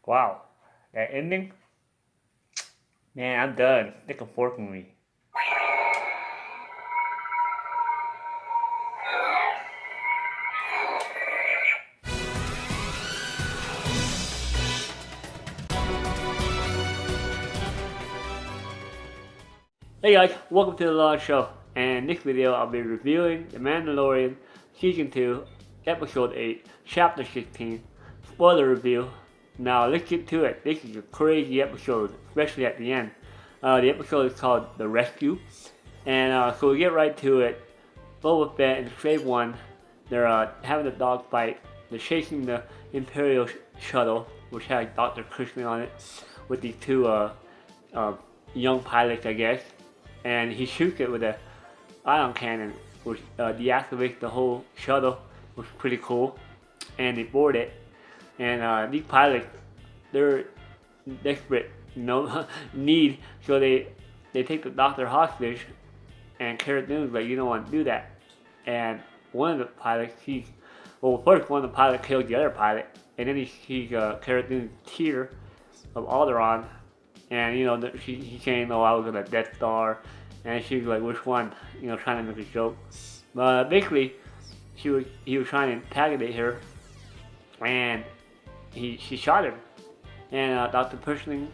Wow, that ending? Man, I'm done. Stick a fork in me. Hey guys, welcome to the Launch Show. And in this video, I'll be reviewing The Mandalorian Season 2, Episode 8, Chapter 16. Spoiler review. Now let's get to it. This is a crazy episode, especially at the end. The episode is called The Rescue. And so we get right to it. Boba Fett and Slave One, they're having a dogfight. They're chasing the Imperial shuttle, which has Dr. Cushman on it, with these two young pilots, I guess. And he shoots it with a ion cannon, which deactivates the whole shuttle, which is pretty cool. And they board it. And these pilots, they're desperate, need. So they take the doctor hostage, and Cara Dune's like, you don't want to do that. And one of the pilots, first one of the pilots kills the other pilot, and then he sees Cara Dune's tear of Alderaan, and he's saying, "Oh, I was in a Death Star," and she's like, "Which one?" Trying to make a joke. But basically, he was trying to antagonate her, and she shot him, and Dr. Pershing,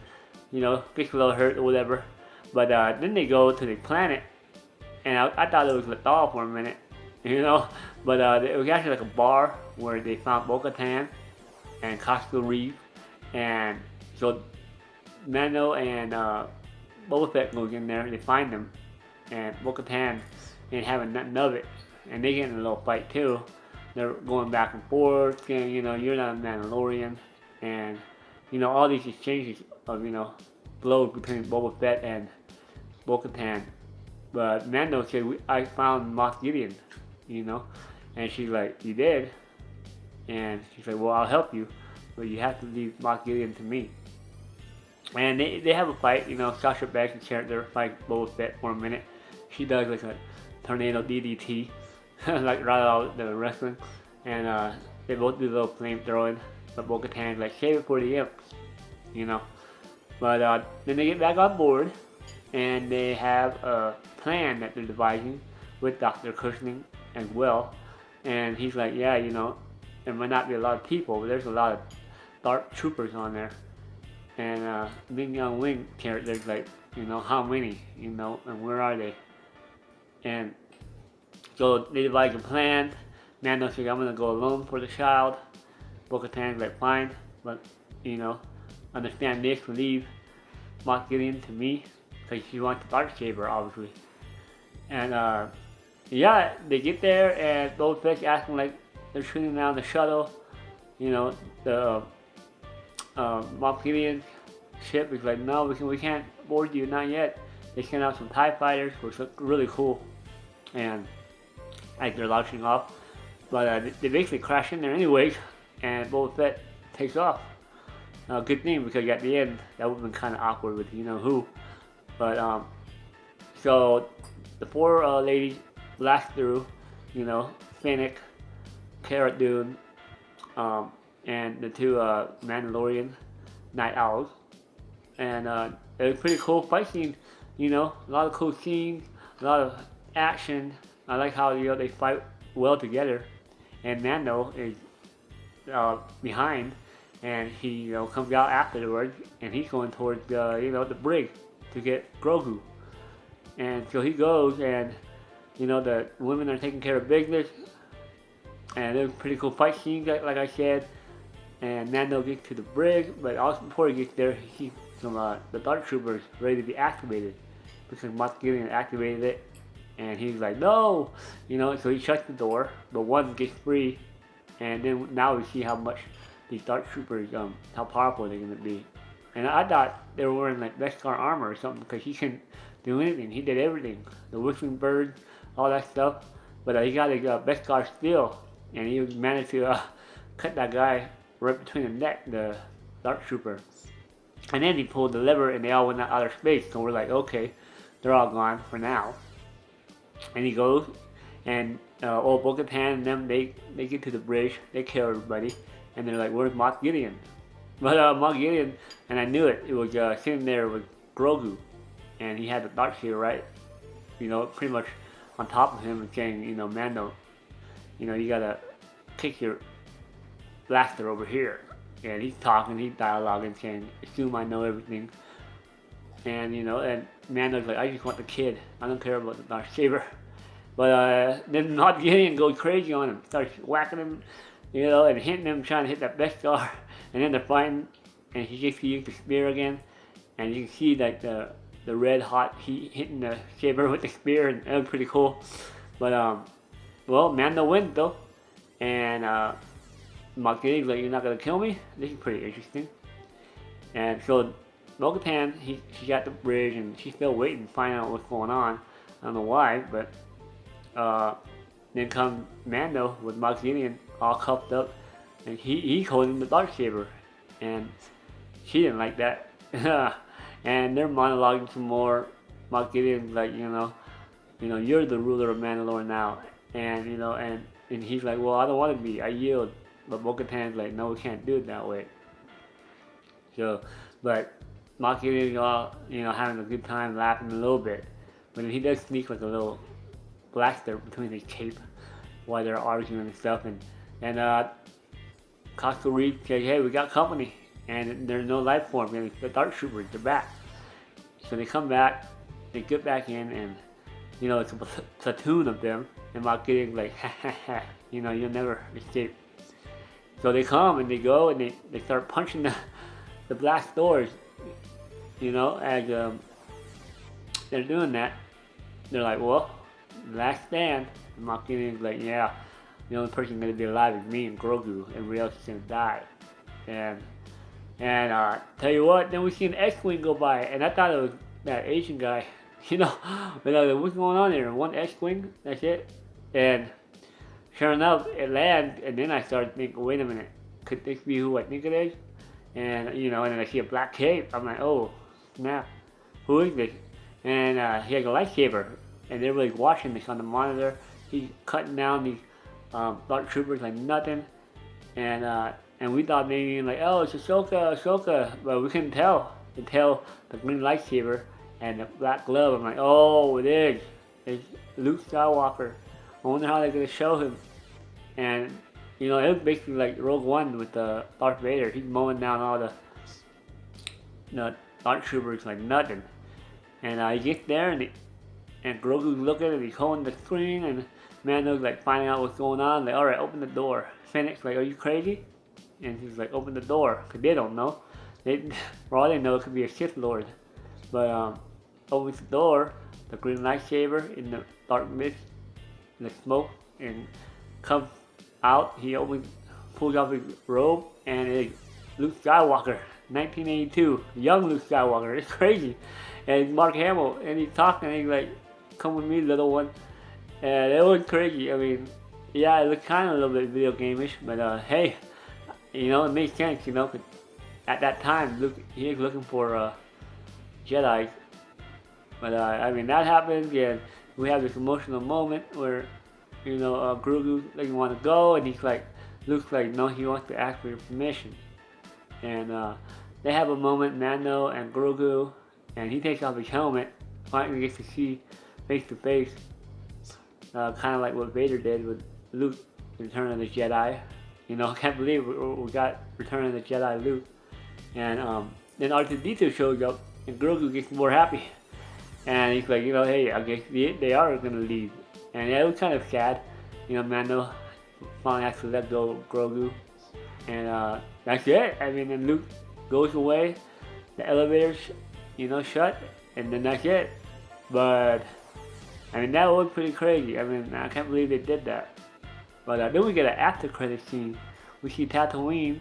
gets a little hurt or whatever. But then they go to the planet, and I thought it was a doll for a minute, but it was actually like a bar where they found Bo-Katan and Costco Reeve, and so Mando and Boba Fett goes in there, and they find them, and Bo-Katan ain't having nothing of it, and they get in a little fight too. They're going back and forth, saying, you're not a Mandalorian, and all these exchanges of blows between Boba Fett and Bo-Katan. But Mando said, I found Moff Gideon, and she's like, you did? And she's like, well, I'll help you, but you have to leave Moff Gideon to me. And they have a fight, Sasha Banks' character fights Boba Fett for a minute. She does like a tornado DDT, like right out of the wrestling. And they both do a little flame throwing, but Bo-Katan's like, save it for the imps, But then they get back on board, and they have a plan that they're devising with Dr. Cushing as well. And he's like, yeah, there might not be a lot of people, but there's a lot of dark troopers on there. And Ming Young Wing character's like, how many, and where are they? And so they devise a plan. Mando says, I'm gonna go alone for the child. Bo-Katan's like, fine, but understand this, leave Moff Gideon to me, because she wants the dark saber, obviously. And yeah, they get there, and Boba Fett's acting like they're shooting down the shuttle. The Moff Gideon's ship is like, no, we can't board you, not yet. They send out some TIE fighters, which look really cool, and like they're launching off. But they basically crash in there anyways, and Boba Fett takes off. Good thing, because at the end that would have been kind of awkward with who. But so the four ladies blast through, Fennec, Cara Dune, and the two Mandalorian night owls, and it was a pretty cool fight scene. A lot of cool scenes, a lot of action. I like how they fight well together, and Mando is behind, and he comes out afterwards, and he's going towards the brig to get Grogu. And so he goes, and the women are taking care of business, and it was a pretty cool fight scene, like I said. And Mando gets to the brig, but also before he gets there, he sees some the Dark Troopers ready to be activated, because Moff Gideon activated it, and he's like, no, so he shuts the door, but one gets free, and then now we see how much these Dark Troopers, how powerful they're gonna be. And I thought they were wearing like Beskar armor or something, because he couldn't do anything. He did everything, the whistling bird, all that stuff. But he got a Beskar steel, and he managed to cut that guy right between the neck, the Dark Trooper. And then he pulled the lever, and they all went out outer space. So we're like, okay, they're all gone for now. And he goes, and old Bo-Katan and them, they get to the bridge, they kill everybody, and they're like, where's Moff Gideon? But Moff Gideon, and I knew it. It was sitting there with Grogu, and he had the dark saber, right? You know, pretty much on top of him and saying, you know, Mando, you know, you gotta kick your blaster over here. And he's talking, he's dialoguing, saying, assume I know everything. And, you know, and Mando's like, I just want the kid. I don't care about the dark saber. But then Moff Gideon goes crazy on him, starts whacking him, you know, and hitting him, trying to hit that Death Star. And then they're fighting, and he gets to use the spear again. And you can see like the red hot heat hitting the saber with the spear, and that was pretty cool. But well, Mando wins though, and Moff Gideon's like, you're not gonna kill me. This is pretty interesting. And so Bo-Katan, she's at the bridge, and she's still waiting to find out what's going on. I don't know why, but then comes Mando with Moff Gideon all cuffed up, and he's holding the dark saber, and she didn't like that. And they're monologuing some more. Moff Gideon's like, you know, you're the ruler of Mandalore now, and you know, and he's like, well, I don't want to be. I yield. But Bo-Katan's like, no, we can't do it that way. So, but Moff Gideon's all, you know, having a good time, laughing a little bit, but then he does sneak like a little blaster between his cape while they're arguing and stuff, and Costa Reed says, hey, we got company, and there's no life form, and the Dark Troopers, they're back. So they come back, they get back in, and you know, it's a platoon of them, and Moff Gideon's like, ha ha ha, you know, you'll never escape. So they come and they go and they start punching the blast doors, you know, as they're doing that. They're like, well, last stand. And Moff Gideon's like, yeah, the only person gonna be alive is me and Grogu, everybody else is gonna die. And tell you what, then we see an X-Wing go by, and I thought it was that Asian guy, you know, but I was like, what's going on there? One X-Wing, that's it. And sure enough, it lands, and then I started thinking, wait a minute, could this be who I think it is? And, you know, and then I see a black cape. I'm like, oh, snap, who is this? And he has a lightsaber, and everybody's watching this on the monitor. He's cutting down these dark troopers like nothing, and we thought maybe like, oh, it's Ahsoka, but we couldn't tell until the green lightsaber and the black glove. I'm like, oh, it is. It's Luke Skywalker. I wonder how they're gonna show him. And you know, it was basically like Rogue One with Darth Vader. He's mowing down all the dark troopers like nothing. And he gets there, and Grogu's looking, and he's holding the screen, and Mando's like finding out what's going on. Like, all right, open the door. Fennec's like, are you crazy? And he's like, open the door, cause they don't know. For all they know, it could be a Sith Lord. But opens the door, the green lightsaber in the dark mist, in the smoke, and comes out. He pulls off his robe, and it's Luke Skywalker, 1982, young Luke Skywalker. It's crazy. And Mark Hamill, and he's talking, and he's like, come with me, little one. And it was crazy. I mean, yeah, it looked kind of a little bit video game-ish, but hey, you know, it makes sense, you know, 'cause at that time, Luke, he was looking for Jedi. But I mean, that happens, and we have this emotional moment where, you know, Grogu doesn't want to go, and he's like, Luke's like, no, he wants to ask for your permission. And they have a moment, Mando and Grogu, and he takes off his helmet, finally gets to see face to face, kind of like what Vader did with Luke in Return of the Jedi. You know, I can't believe we got Return of the Jedi Luke. And then R2-D2 shows up, and Grogu gets more happy. And he's like, you know, hey, I guess they are gonna leave. And yeah, it was kind of sad. You know, Mando finally has to let go of Grogu. And that's it. I mean, then Luke goes away, the elevators, you know, shut, and then that's it. But, I mean, that was pretty crazy. I mean, I can't believe they did that. But then we get an after credit scene. We see Tatooine,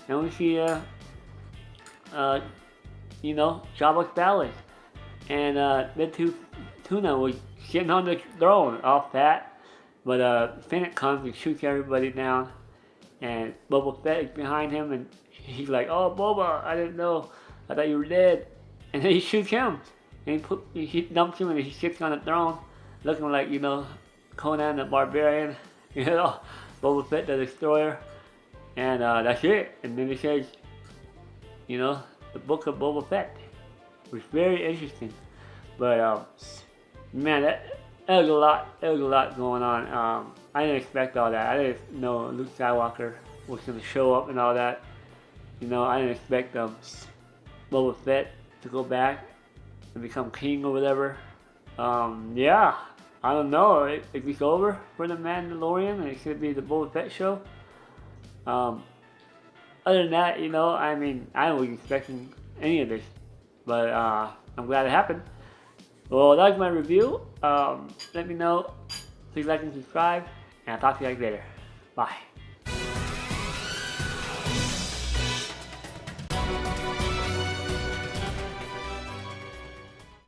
and we see, you know, Jabba's palace. And then Tuna was sitting on the throne, all fat. But Fennec comes and shoots everybody down. And Boba Fett is behind him, and he's like, oh, Boba, I didn't know. I thought you were dead. And then he shoots him. And he dumps him, and he sits on the throne, looking like, you know, Conan the Barbarian. You know, Boba Fett the Destroyer. And that's it. And then he says, you know, the book of Boba Fett. It was very interesting. But man, that was a lot. There was a lot going on. I didn't expect all that. I didn't know Luke Skywalker was gonna show up and all that. You know, I didn't expect Boba Fett to go back and become king or whatever. Yeah, I don't know. Is this over for the Mandalorian? It should be the Boba Fett show. Other than that, you know, I mean, I wasn't expecting any of this, but I'm glad it happened. Well, that was my review. Let me know. Please like and subscribe, and I'll talk to you guys later. Bye.